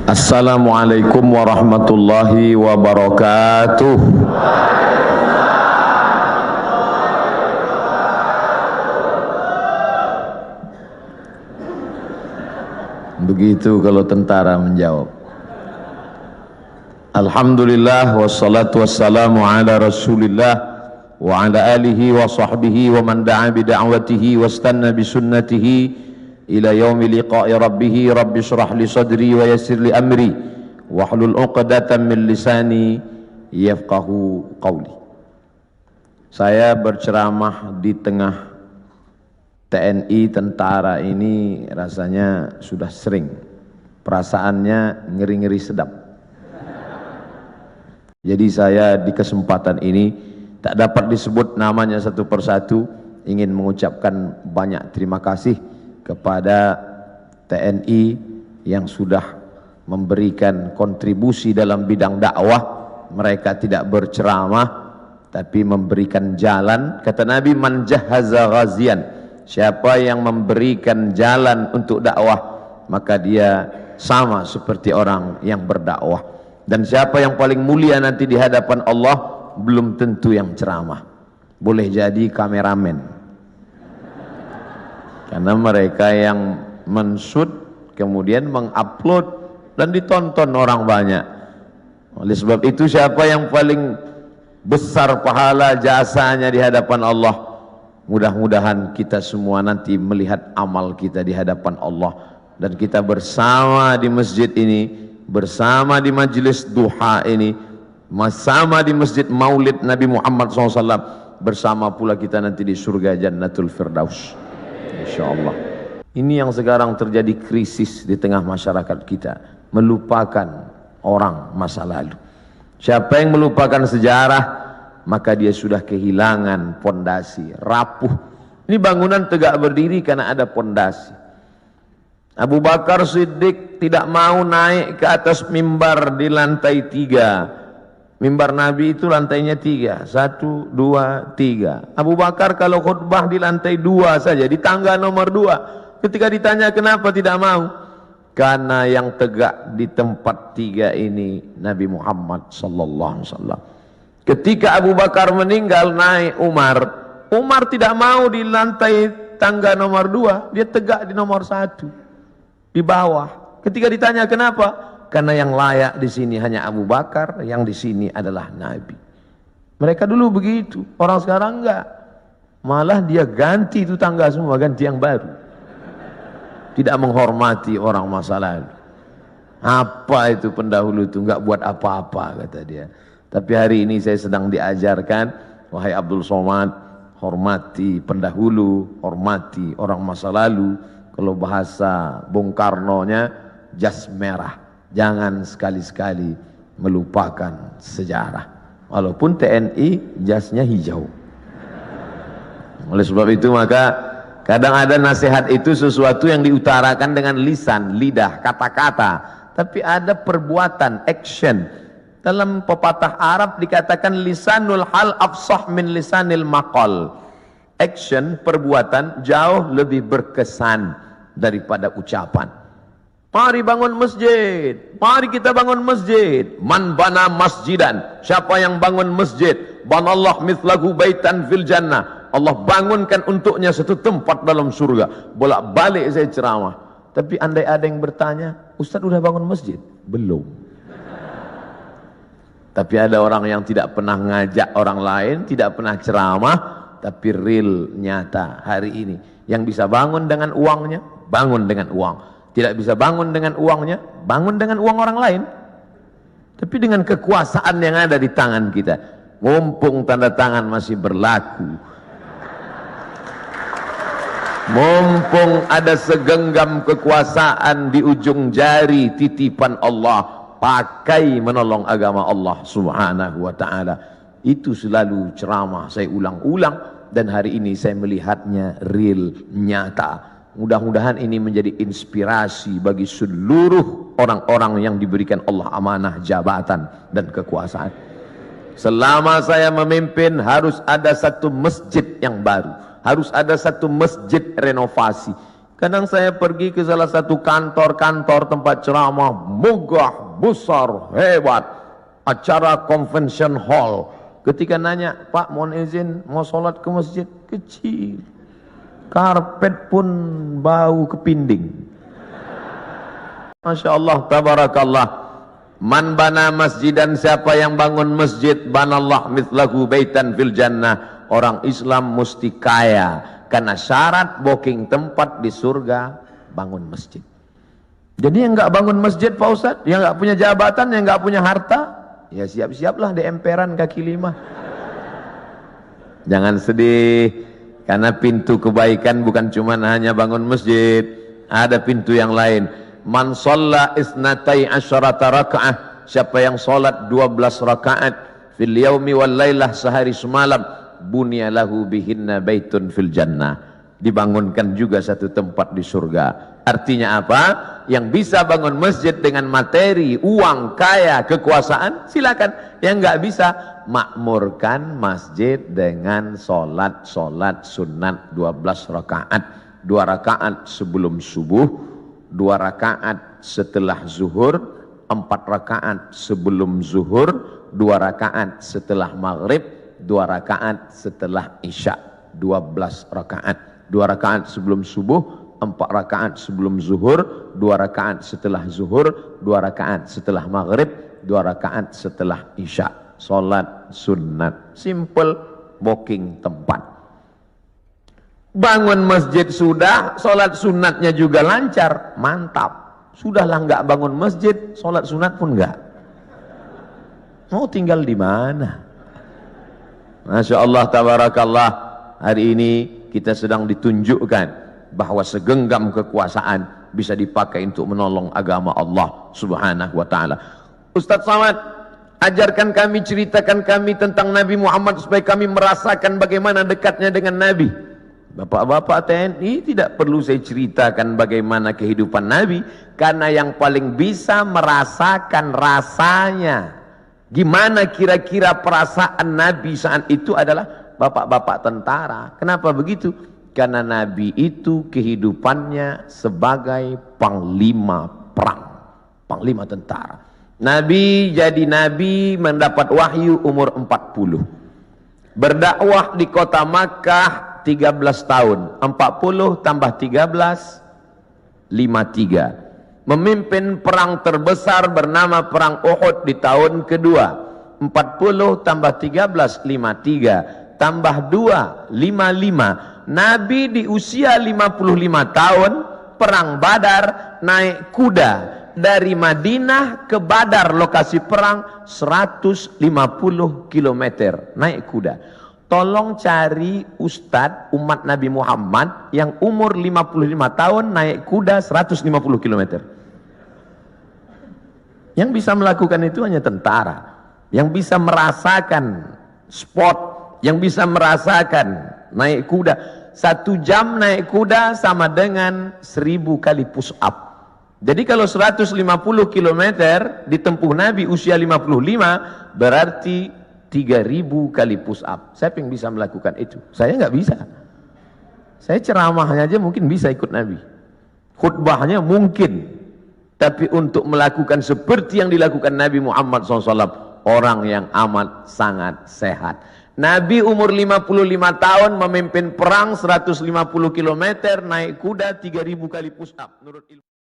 Assalamualaikum warahmatullahi wabarakatuh. Begitu kalau tentara menjawab. Alhamdulillah wassalatu wassalamu ala Rasulillah wa ala alihi wa sahbihi wa man da'a bi da'watihi wastanna bi sunnatihi ila yaumi liqa'i rabbih. Rabbi shrah li sadri wa yassir li amri wahlul 'uqdatam min lisani yafqahu qawli. Saya berceramah di tengah TNI, tentara ini rasanya sudah sering, perasaannya ngeri-ngeri sedap. Jadi saya di kesempatan ini tak dapat disebut namanya satu persatu, ingin mengucapkan banyak terima kasih kepada TNI yang sudah memberikan kontribusi dalam bidang dakwah. Mereka tidak berceramah tapi memberikan jalan. Kata Nabi, man jahaza ghazian, siapa yang memberikan jalan untuk dakwah maka dia sama seperti orang yang berdakwah. Dan siapa yang paling mulia nanti di hadapan Allah belum tentu yang ceramah, boleh jadi kameramen. Karena mereka yang menshoot kemudian mengupload dan ditonton orang banyak. Oleh sebab itu siapa yang paling besar pahala jasanya di hadapan Allah? Mudah-mudahan kita semua nanti melihat amal kita di hadapan Allah, dan kita bersama di masjid ini, bersama di majelis duha ini, bersama di masjid Maulid Nabi Muhammad SAW, bersama pula kita nanti di surga Jannatul Firdaus. InsyaAllah. Ini yang sekarang terjadi krisis di tengah masyarakat kita, melupakan orang masa lalu. Siapa yang melupakan sejarah, maka dia sudah kehilangan pondasi, rapuh. Ini bangunan tegak berdiri karena ada pondasi. Abu Bakar Siddiq tidak mau naik ke atas mimbar di lantai 3. Mimbar Nabi itu lantainya 3, 1, 2, 3. Abu Bakar kalau khutbah di lantai 2 saja, di tangga nomor 2. Ketika ditanya kenapa tidak mau, karena yang tegak di tempat 3 ini Nabi Muhammad sallallahu alaihi wasallam. Ketika Abu Bakar meninggal, naik Umar. Umar tidak mau di lantai tangga nomor 2, dia tegak di nomor 1, di bawah. Ketika ditanya kenapa, karena yang layak di sini hanya Abu Bakar, yang di sini adalah Nabi. Mereka dulu begitu, orang sekarang enggak. Malah dia ganti itu tangga semua, ganti yang baru. Tidak menghormati orang masa lalu. Apa itu pendahulu itu, enggak buat apa-apa kata dia. Tapi hari ini saya sedang diajarkan, wahai Abdul Somad, hormati pendahulu, hormati orang masa lalu. Kalau bahasa Bung Karno-nya, jas merah. Jangan sekali-sekali melupakan sejarah. Walaupun TNI jasnya hijau. Oleh sebab itu maka kadang ada nasihat itu sesuatu yang diutarakan dengan lisan, lidah, kata-kata. Tapi ada perbuatan, action. Dalam pepatah Arab dikatakan lisanul hal afsah min lisanil maqal. Action, perbuatan jauh lebih berkesan daripada ucapan. Mari bangun masjid, mari kita bangun masjid. Man bana masjidan, siapa yang bangun masjid, banallah mithlahu baitan fil jannah, Allah bangunkan untuknya satu tempat dalam surga. Bolak-balik saya ceramah, tapi andai ada yang bertanya, Ustaz udah bangun masjid? Belum. Tapi ada orang yang tidak pernah ngajak orang lain, tidak pernah ceramah, tapi real, nyata hari ini. Yang bisa bangun dengan uangnya, bangun dengan uang. Tidak bisa bangun dengan uangnya, bangun dengan uang orang lain. Tapi dengan kekuasaan yang ada di tangan kita. Mumpung tanda tangan masih berlaku, mumpung ada segenggam kekuasaan di ujung jari titipan Allah, pakai menolong agama Allah subhanahu wa ta'ala. Itu selalu ceramah saya ulang-ulang, dan hari ini saya melihatnya real, nyata. Mudah-mudahan ini menjadi inspirasi bagi seluruh orang-orang yang diberikan Allah amanah jabatan dan kekuasaan. Selama saya memimpin harus ada satu masjid yang baru, harus ada satu masjid renovasi. Kadang saya pergi ke salah satu kantor-kantor tempat ceramah, megah, besar, hebat, acara convention hall. Ketika nanya, Pak mohon izin mau sholat ke masjid, kecil, karpet pun bau kepinding. Masya Allah, tabarakallah. Man bana masjidan, siapa yang bangun masjid, banallah mithlahu baitan fil jannah. Orang Islam mesti kaya, karena syarat booking tempat di surga bangun masjid. Jadi yang nggak bangun masjid Pak Ustadz, yang nggak punya jabatan, yang nggak punya harta, ya siap-siaplah di emperan kaki lima. Jangan sedih, karena pintu kebaikan bukan cuma hanya bangun masjid, ada pintu yang lain. Man shalla isnatai asyarata raka'ah, siapa yang sholat 12 rakaat fil yaumi wal lailah, sehari semalam, bunya lahu bihinna baitun fil jannah, dibangunkan juga satu tempat di surga. Artinya apa? Yang bisa bangun masjid dengan materi, uang, kaya, kekuasaan, silakan. Yang nggak bisa, makmurkan masjid dengan solat sunat 12 rakaat. 2 rakaat sebelum subuh, 2 rakaat setelah zuhur, 4 rakaat sebelum zuhur, 2 rakaat setelah maghrib, 2 rakaat setelah isya. 12 rakaat. 2 rakaat sebelum subuh, 4 rakaat sebelum zuhur, 2 rakaat setelah zuhur, 2 rakaat setelah maghrib, 2 rakaat setelah isya. Salat sunat, simple, booking tempat. Bangun masjid sudah, salat sunatnya juga lancar, mantap. Sudahlah nggak bangun masjid, salat sunat pun nggak. Mau tinggal di mana? Masya Allah, tabarakallah. Hari ini kita sedang ditunjukkan bahwa segenggam kekuasaan bisa dipakai untuk menolong agama Allah subhanahu wa ta'ala. Ustaz Samad, ajarkan kami, ceritakan kami tentang Nabi Muhammad supaya kami merasakan bagaimana dekatnya dengan Nabi. Bapak-bapak TNI, tidak perlu saya ceritakan bagaimana kehidupan Nabi, karena yang paling bisa merasakan rasanya, gimana kira-kira perasaan Nabi saat itu adalah bapak-bapak tentara. Kenapa begitu? Karena Nabi itu kehidupannya sebagai panglima perang, panglima tentara. Nabi jadi Nabi mendapat wahyu umur 40. Berdakwah di kota Makkah 13 tahun. 40 tambah 13, 53. Memimpin perang terbesar bernama Perang Uhud di tahun kedua. 40 tambah 13, 53. Tambah 2, 55. Nabi di usia 55 tahun, perang Badar, naik kuda dari Madinah ke Badar, lokasi perang 150 km, naik kuda. Tolong cari ustadz umat Nabi Muhammad yang umur 55 tahun naik kuda 150 km. Yang bisa melakukan itu hanya tentara, yang bisa merasakan sport, yang bisa merasakan naik kuda. 1 jam naik kuda sama dengan 1000 kali push up. Jadi kalau 150 km ditempuh Nabi usia 55, berarti 3000 kali push up. Siapa yang bisa melakukan itu? Saya nggak bisa. Saya ceramahnya aja mungkin bisa ikut Nabi, khutbahnya mungkin, tapi untuk melakukan seperti yang dilakukan Nabi Muhammad SAW, orang yang amat sangat sehat. Nabi umur 55 tahun memimpin perang 150 km, naik kuda 3000 kali push up. Menurut ilmu